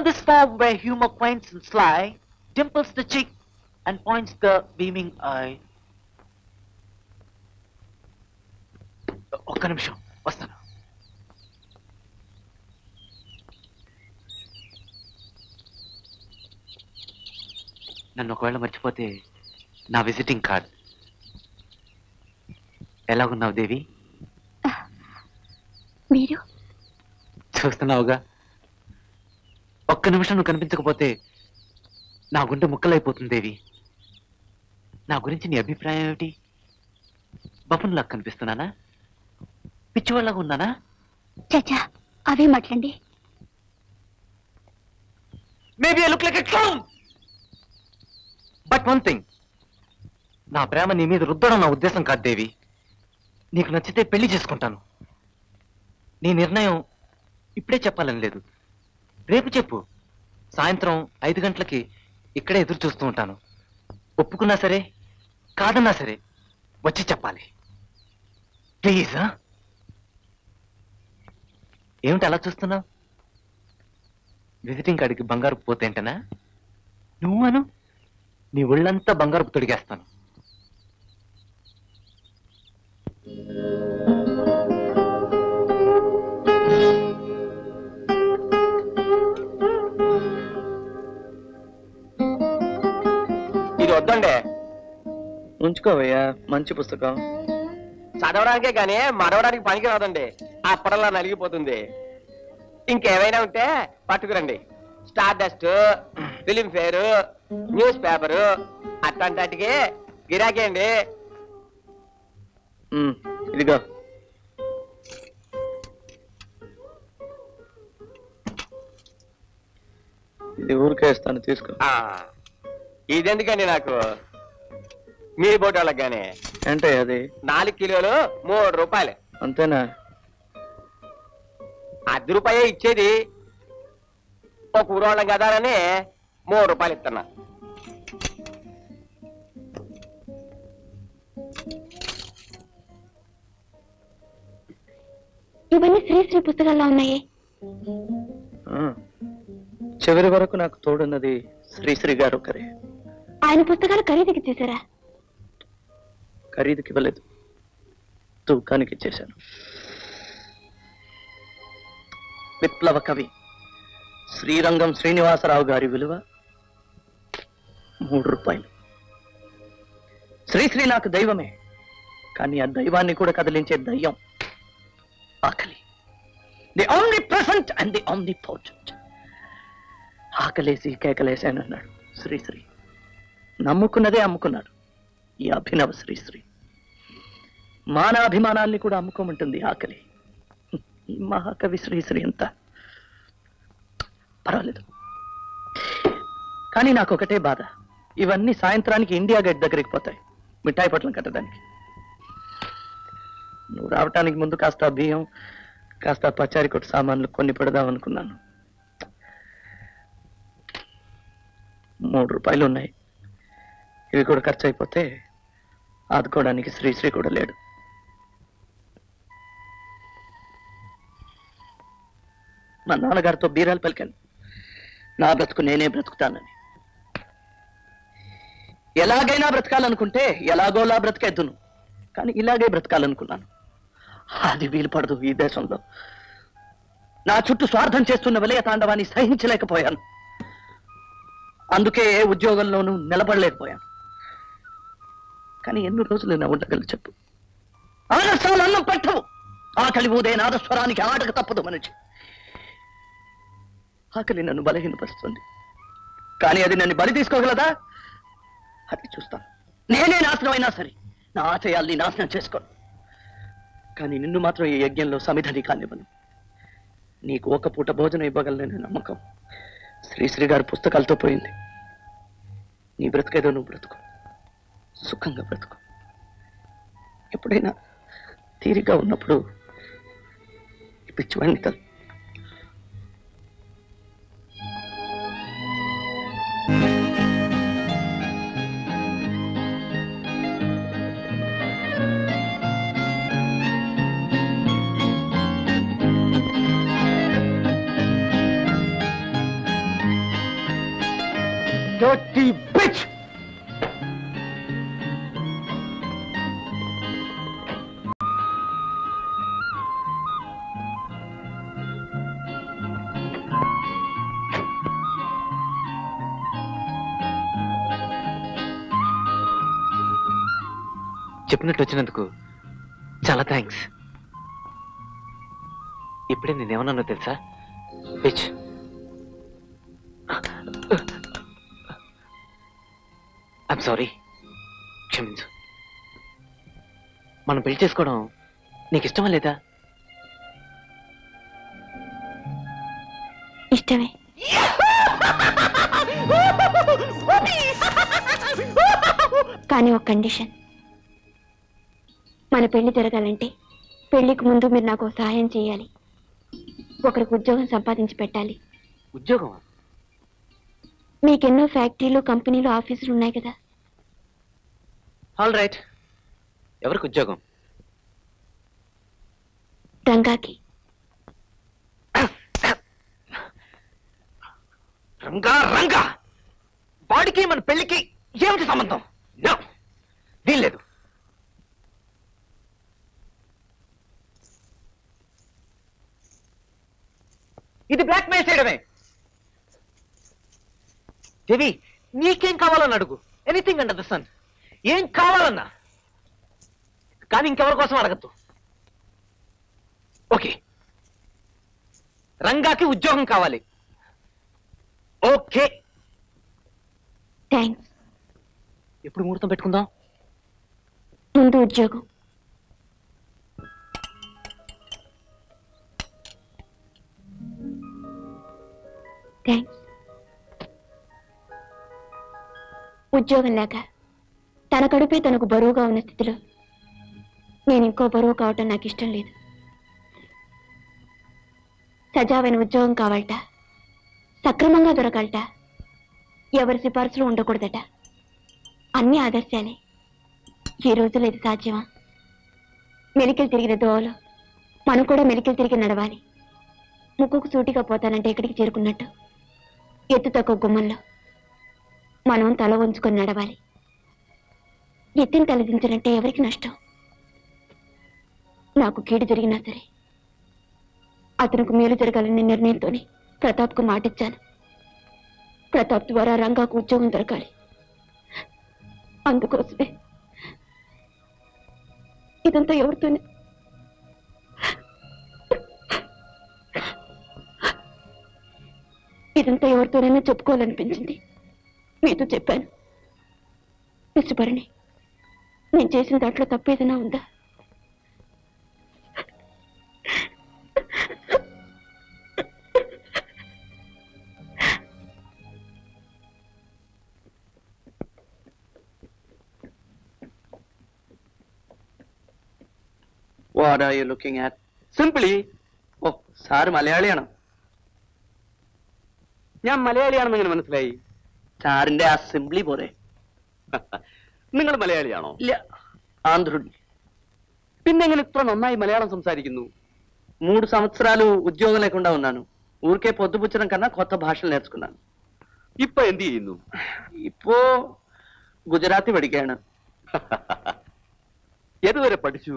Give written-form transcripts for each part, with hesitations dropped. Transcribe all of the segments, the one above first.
this form where humor quaints and sly, dimples the cheek and points the beaming eye. ఒక్క నిమిషం వస్తాను. నన్ను ఒకవేళ మర్చిపోతే నా విజిటింగ్ కార్డ్. ఎలాగున్నావు దేవి? మీరు చూస్తున్నావుగా, ఒక్క నిమిషం నువ్వు కనిపించకపోతే నా గుండె ముక్కలైపోతుంది దేవి. నా గురించి నీ అభిప్రాయం ఏమిటి? బఫన్లా కనిపిస్తున్నానా? పిచ్చివాళ్ళగా ఉన్నానా? చచ్చా, అవే మాట్లాడండి. Maybe I look like a clown. But one thing, నా ప్రేమ నీ మీద రుద్దడం నా ఉద్దేశం కాదు దేవి. నీకు నచ్చితే పెళ్లి చేసుకుంటాను. నీ నిర్ణయం ఇప్పుడే చెప్పాలని లేదు, రేపు చెప్పు. సాయంత్రం 5 గంటలకి ఇక్కడే ఎదురు చూస్తూ ఉంటాను. ఒప్పుకున్నా సరే కాదన్నా సరే వచ్చి చెప్పాలి ప్లీజ్. ఏమిటి అలా చూస్తున్నావు? విజిటింగ్ కార్డుకి బంగారు పోతేంటనా? నువ్వు అను, నీ ఒళ్ళంతా బంగారు తొడిగేస్తాను. ఇది వద్దండి. ఉంచుకోవయ్యా, మంచి పుస్తకం. చదవడానికే కానీ మరవడానికి పనికి రాదండి. అప్పడల్లా నలిగిపోతుంది. ఇంకేమైనా ఉంటే పట్టుకురండి. Stardust, Filmfare, newspaper అట్లాంటికి గిరాకీ అండి. ఇదిగో. ఇది ఊరికే ఇస్తాను, తీసుకో. ఇదెందుకండి నాకు? మీ బోటి వాళ్ళకి కానీ. ఏంటే అది? 4 కిలోలు 3 రూపాయలు. అంతేనా? ₹10 ఇచ్చేది. ఒక ఊరోళ్ళం కదా అని 3 రూపాయలు ఇస్తున్నా. ఇవన్నీ శ్రీశ్రీ పుస్తకాల్లో ఉన్నాయి. చివరి వరకు నాకు తోడున్నది శ్రీశ్రీ గారు ఒకరే. ఆయన పుస్తకాలు ఖరీదుకి చేశారా? ఖరీదుకి ఇవ్వలేదు, తూకానికి ఇచ్చేశాను. విప్లవ కవి శ్రీరంగం శ్రీనివాసరావు గారి విలువ 3 రూపాయలు. శ్రీశ్రీ నాకు దైవమే, కానీ ఆ దైవాన్ని కూడా కదిలించే దయ్యం ఆకలి. The omnipresent and the omnipotent. ఆకలేసి కేకలేసానన్నాడు శ్రీశ్రీ. నమ్ముకున్నదే అమ్ముకున్నాడు ఈ అభినవ శ్రీశ్రీ. మానాభిమానాల్ని కూడా అమ్ముకోమంటుంది ఆకలి. ఈ మహాకవి శ్రీశ్రీ ఎంత పర్వాలేదు, కానీ నాకు ఒకటే బాధ. ఇవన్నీ సాయంత్రానికి ఇండియా గేట్ దగ్గరికి పోతాయి, మిఠాయి పట్లం కట్టడానికి. నువ్వు రావటానికి ముందు కాస్త బియ్యం, కాస్త పచారీ కొట్టు సామాన్లు కొన్ని పెడదాం అనుకున్నాను. 3 రూపాయలు ఉన్నాయి. ఇవి కూడా ఖర్చు అయిపోతే ఆదుకోవడానికి శ్రీశ్రీ కూడా లేడు. మా నాన్నగారితో బీరాలు పలికాను, నా బ్రతుకు నేనే బ్రతుకుతానని. ఎలాగైనా బ్రతకాలనుకుంటే ఎలాగోలా బ్రతికేద్దును, కానీ ఇలాగే బ్రతకాలనుకున్నాను. అది వీలు పడదు ఈ దేశంలో. నా చుట్టూ స్వార్థం చేస్తున్న విలయ తాండవాన్ని సహించలేకపోయాను. అందుకే ఏ ఉద్యోగంలోనూ నిలబడలేకపోయాను. కానీ ఎన్ని రోజులు నా ఉండగలను చెప్పు? ఆదర్శాలు అన్నం పెట్టవు. ఆకలి ఊదే నాదస్వరానికి ఆటకు తప్పదు మనిషి. ఆకలి నన్ను బలహీనపరుస్తుంది, కానీ అది నన్ను బలి తీసుకోగలదా? అది చూస్తాను. నేనే నాశనం అయినా సరే నా ఆశయాల్ని నాశనం చేసుకోను, కానీ నిన్ను మాత్రం ఈ యజ్ఞంలో సమిధని కానివ్వను. నీకు ఒక పూట భోజనం ఇవ్వగలననే నమ్మకం శ్రీశ్రీ గారి పుస్తకాలతో పోయింది. నీ బ్రతుకేదో నువ్వు బ్రతుకు, సుఖంగా బ్రతుకు. ఎప్పుడైనా తీరిగా ఉన్నప్పుడు పిచ్చివాడిని కలు. dirty bitch! చెప్పినట్టు వచ్చినందుకు చాలా థ్యాంక్స్. ఇప్పుడే నేనేమన్నానో తెలుసా? పిచ్. ఐమ్ సారీ, క్షమించు. మనం పెళ్లి చేసుకోవడం నీకు ఇష్టమా లేదా? ఇష్టమే. కానీ ఒక కండిషన్. మన పెళ్లి జరగాలంటే పెళ్లికి ముందు మీరు నాకు సహాయం చేయాలి. ఒకరికి ఉద్యోగం సంపాదించి పెట్టాలి. ఉద్యోగమా? మీకెన్నో ఫ్యాక్టరీలు, కంపెనీలు, ఆఫీసులు ఉన్నాయి కదా. All right. ఎవరికి ఉద్యోగం? రంగాకి. రంగా రంగా వాడికి మన పెళ్లికి ఏమిటి సంబంధం? వీల్లేదు. ఇది బ్లాక్ మెయిల్ చేయడమే. దేవి, నీకేం కావాలని అడుగు. Anything under the sun. ఏం కావాలన్నా. కానీ ఇంకెవరి కోసం అడగద్దు. ఓకే, రంగాకి ఉద్యోగం కావాలి. Okay, thanks. ఎప్పుడు ముహూర్తం పెట్టుకుందాం? ముందు ఉద్యోగం. థ్యాంక్స్. ఉద్యోగం లేక తన కడుపే తనకు బరువుగా ఉన్న స్థితిలో నేను ఇంకో బరువు కావటం నాకు ఇష్టం లేదు. సజావైన ఉద్యోగం కావాలట, సక్రమంగా దొరకాలట, ఎవరి సిఫార్సులు ఉండకూడదట. అన్ని ఆదర్శాలే. ఈ రోజులో ఇది సాధ్యమా? మెలికలు తిరిగిన దోవలో మనం కూడా మెలికలు తిరిగి నడవాలి. ముక్కుకు సూటిగా పోతానంటే ఎక్కడికి చేరుకున్నట్టు ఎత్తు తక్కువ గుమ్మంలో మనం తల వంచుకొని నడవాలి. ఎత్తిని తలదించాలంటే ఎవరికి నష్టం? నాకు కీడు జరిగినా సరే అతనికి మేలు జరగాలనే నిర్ణయంతోనే ప్రతాప్కు మాటిచ్చాను. ప్రతాప్ ద్వారా రంగాకు ఉద్యోగం దొరకాలి. అందుకోసమే ఇదంతా ఎవరితోనే ఇదంతా ఎవరితోనైనా చెప్పుకోవాలనిపించింది. మీతో చెప్పాను. మిస్టర్ భరణి, నేను చేసిన దాంట్లో తప్పేదైనా ఉందా? What are you looking at? Simply. ഓ, സാറ് മലയാളിയാണോ? ഞാൻ മലയാളിയാണെന്ന് എങ്ങനെ മനസ്സിലായി? സാറിന്റെ ആ സിംപ്ലി പോരെ. നിങ്ങൾ മലയാളിയാണോ? ഇല്ല, ఆంధ్రుడిని. പിന്നെ എങ്ങനെ ഇത്ര നന്നായി മലയാളം సంసారిക്കുന്നു? 3 సంవత్సరాలు ఉద్యోగం లేకుండా ఉన్నాను. ఊరికే పొద్దుపుచ్చడం కన్నా కొత్త భాషలు నేర్చుకున్నాను. ഇപ്പൊ എന്ത് ചെയ്യുന്നു? ഇപ്പോ ഗുജറാത്തി പഠിക്കുകയാണ്. ഏതുവരെ പഠിച്ചു?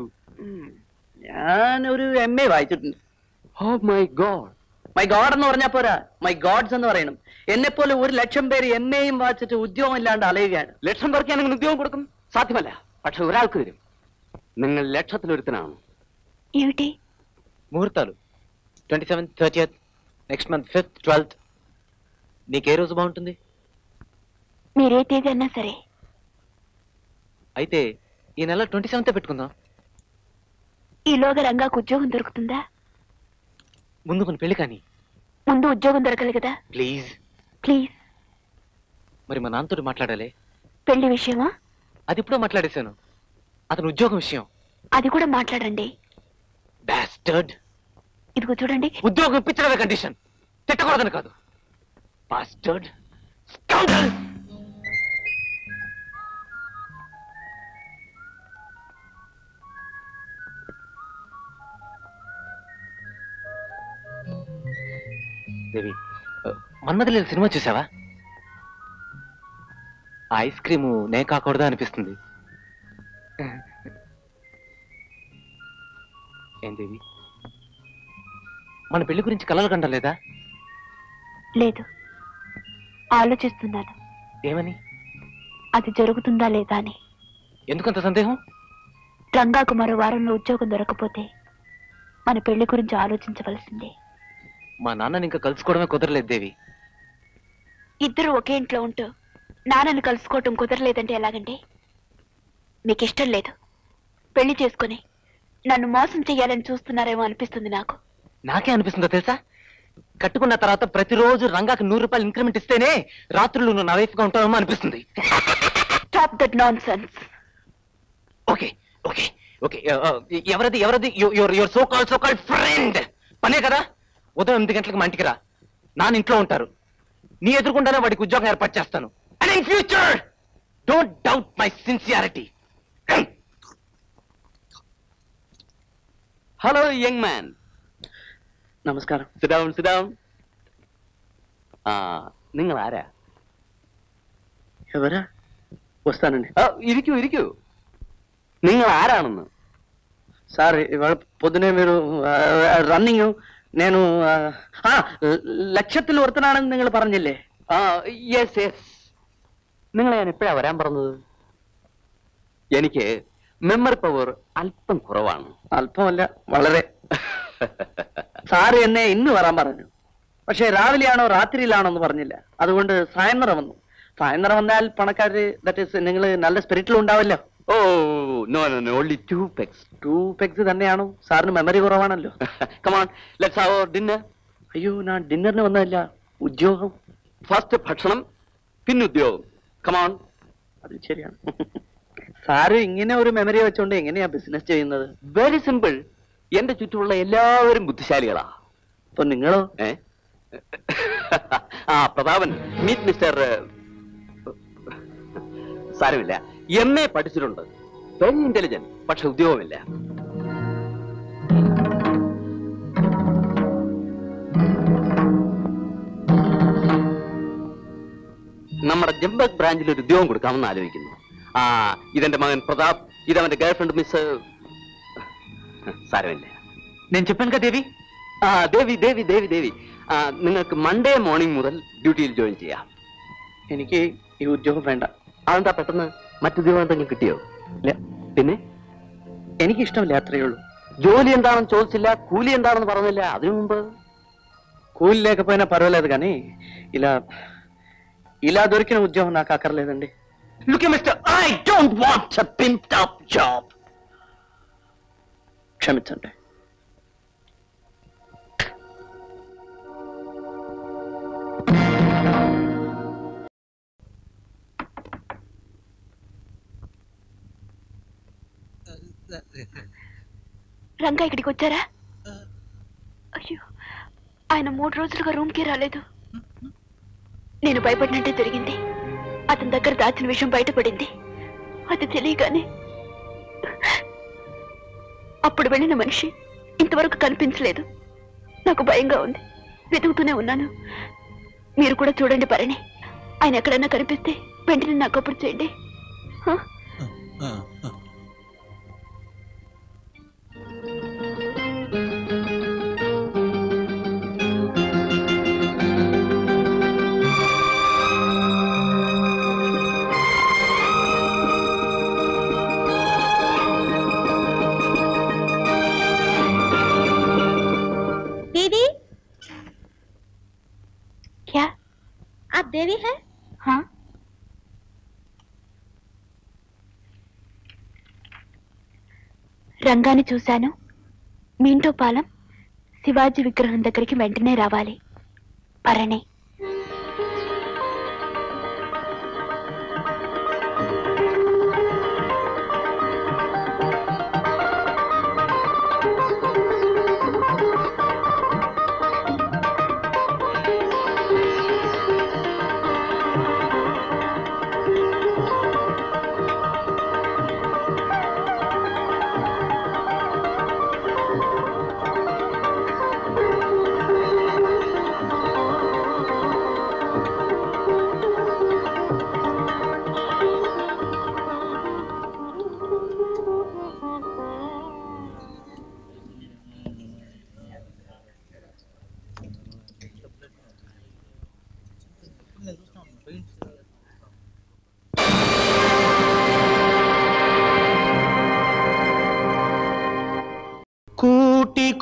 ഞാനൊരു MA വായിച്ചിട്ടുണ്ട്. Oh my god. My god എന്ന് പറഞ്ഞാൽ പോരാ, മൈ ഗോഡ്സ് എന്ന് പറയണം. എന്നെ പോലെ 1,00,000 പേര് MAയും വായിച്ചിട്ട് ഉദ്യോഗം ഇല്ലാണ്ട് അലയുകയാണ്. ലക്ഷം പേർക്ക് ഞാൻ ഉദ്യോഗം കൊടുക്കും? സാധ്യമല്ല. പക്ഷെ ഒരാൾക്ക് തരും. നിങ്ങൾ ലക്ഷത്തിലൊരുത്തനാണ്. ఏమిటి? ముహూర్తాలు 27th, 30th, next month 5th, 12th. నీకే రోజు బాగుంటుంది? మీరే తేదీ అన్నా సరే. అయితే ఈ నెల 27th పెట్టుకుందాం. ఈలోగా రంగాకు ఉద్యోగం దొరుకుతుందా? ముందు మన పెళ్లి కానీ. ముందు ఉద్యోగం దొరకాలి కదా. ప్లీజ్. ప్లీజ్. మరి మా నాన్నతో మాట్లాడాలి. పెళ్లి విషయమా? అది ఇప్పుడో మాట్లాడేశాను. అతను ఉద్యోగం విషయం. అది కూడా మాట్లాడండి. బాస్టర్డ్. ఇదిగో చూడండి. ఉద్యోగం ఇప్పించడమే కండిషన్, తిట్టకూడదని కాదు. బాస్టర్డ్, స్కౌండరల్. దేవి, మన్మథలీల సినిమా చూసావా? ఆ ఐస్ క్రీము నే కాకూడదా అనిపిస్తుంది. ఏం దేవి, మన పెళ్లి గురించి కలలు కంటలేదా? లేదు, ఆలోచిస్తున్నాను. ఏమని? అది జరుగుతుందా లేదా అని. ఎందుకంత సందేహం? రంగాకు మరో వారంలో ఉద్యోగం దొరకపోతే మన పెళ్లి గురించి ఆలోచించవలసిందే. మా నాన్నని ఇంకా కలుసుకోవడమే కుదరలేదు దేవి. ఇద్దరు ఒకే ఇంట్లో ఉంటూ నాన్నను కలుసుకోవటం కుదరలేదంటే ఎలాగండి? మీకు ఇష్టం లేదు, పెళ్లి చేసుకుని నన్ను మోసం చెయ్యాలని చూస్తున్నారేమో అనిపిస్తుంది నాకు. నాకే అనిపిస్తుందో తెలుసా? కట్టుకున్న తర్వాత ప్రతిరోజు రంగాకి 100 రూపాయలు ఇంక్రిమెంట్ ఇస్తేనే రాత్రులు నువ్వు నా వైఫ్ గా ఉంటావేమో అనిపిస్తుంది. Stop that nonsense. Okay okay okay, ఎవరది ఎవరది? Your so called friend. పనే కదా, ఉదయం 8 గంటలకు మా ఇంటికి రా. నాన్న ఇంట్లో ఉంటారు. నీ ఎదురుకుండానే వాడికి ఉద్యోగం ఏర్పాటు చేస్తాను. And in future don't doubt my sincerity. Hello young man. നമസ്കാരം. Sit down sit down. നിങ്ങൾ ആരാ? ఎవరా? వస్తానండి. ఇరికూ ఇరికూ. നിങ്ങൾ ആരാണെന്ന്? సార్ ఇవాళ పొద్దునే మీరు റണ്ണിങ് నేను ലക്ഷത്തിൽ ഒരുത്തനാണെന്ന് നിങ്ങൾ പറഞ്ഞില്ലേ? Yes yes. നിങ്ങളെ ഞാൻ എപ്പോഴാ വരാൻ പറഞ്ഞത്? എനിക്ക് മെമ്മറി പവർ അല്പം കുറവാണ്. അല്പമല്ല, വളരെ. സാറ് എന്നെ ഇന്ന് വരാൻ പറഞ്ഞു. പക്ഷെ രാവിലെയാണോ രാത്രിയിലാണോ എന്ന് പറഞ്ഞില്ല. അതുകൊണ്ട് സായന്തരം വന്നു. സായന്തരം വന്നാൽ പണക്കാര്, ദാറ്റ് ഈസ് നിങ്ങൾ നല്ല സ്പിരിറ്റിൽ ഉണ്ടാവല്ലോ. Oh no no no, only 2 pegs. 2 pegs തന്നെയാണോ? സാറിന് മെമ്മറി കുറവാണല്ലോ. Come on, let's have dinner. അയ്യോ, ഞാൻ ഡിന്നറിന് വന്നതല്ല, ഉദ്യോഗം. ഫസ്റ്റ് ഭക്ഷണം, പിന്നെ ഉദ്യോഗം. Come on. അത് ശരിയാണ്. സാറ് ഇങ്ങനെ ഒരു മെമ്മറി വെച്ചോണ്ട് എങ്ങനെയാ ബിസിനസ് ചെയ്യുന്നത്? Very simple. എന്റെ ചുറ്റുമുള്ള എല്ലാവരും ബുദ്ധിശാലികളാ. അപ്പൊ നിങ്ങളോ? Prathapan, meet mister. സാരമില്ല, MA പഠിച്ചിട്ടുണ്ട്, വെരി ഇന്റലിജന്റ്, പക്ഷെ ഉദ്യോഗമില്ല. നമ്മുടെ ജംബക് ബ്രാഞ്ചിൽ ഒരു ഉദ്യോഗം കൊടുക്കാമെന്ന് ആലോചിക്കുന്നു. ഇതെന്റെ മകൻ പ്രതാപ്, ഇതവന്റെ ഗേൾഫ്രണ്ട് മിസ്. സാരമില്ല, నేను చెప్పాను కదా దేవి. ദേവി ദേവി ദേവി ദേവി, നിങ്ങൾക്ക് മൺഡേ മോർണിംഗ് മുതൽ ഡ്യൂട്ടിയിൽ ജോയിൻ ചെയ്യാം. എനിക്ക് ഈ ഉദ്യോഗം വേണ്ട. അതെന്താ പെട്ടെന്ന്? മറ്റുദ്യോഗം എന്തെങ്കിലും കിട്ടിയോ? ഇല്ല. പിന്നെ? എനിക്ക് ഇഷ്ടമില്ല, അത്രയേ ఉള്ളൂ. జోలి എന്താണെന്ന് ചോദിച്ചില്ല, కూలి എന്താണെന്ന് പറഞ്ഞില്ല. അതിനു മുമ്പ് కూలి లేకపోయినా పర్వాలేదు, కానీ ఇలా దొరికిన ఉద్యోగం నాకు అక్కర్లేదండి. Look here, mister, I don't want a pimped up job. క్షమించండి. రంగా ఇక్కడికి వచ్చారా? అయ్యో, ఆయన 3 రోజులుగా రూమ్కి రాలేదు. నేను భయపడినట్టే జరిగింది. అతని దగ్గర దాచిన విషయం బయటపడింది. అది తెలియగానే అప్పుడు వెళ్ళిన మనిషి ఇంతవరకు కనిపించలేదు. నాకు భయంగా ఉంది, వెతుకుతూనే ఉన్నాను. మీరు కూడా చూడండి పరణి, ఆయన ఎక్కడైనా కనిపిస్తే వెంటనే నాకు అప్పుడు చేయండి. दीदी, क्या आप देवी हैं? हाँ, రంగాన్ని చూశాను. మీంటో పాలెం శివాజీ విగ్రహం దగ్గరికి వెంటనే రావాలి. పరణి.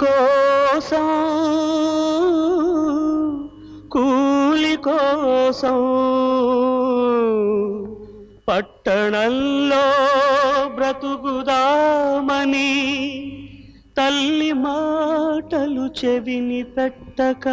కోసం కూలి కోసం పట్టణంలో బ్రతుకుదామని తల్లి మాటలు చెవిని పెట్టక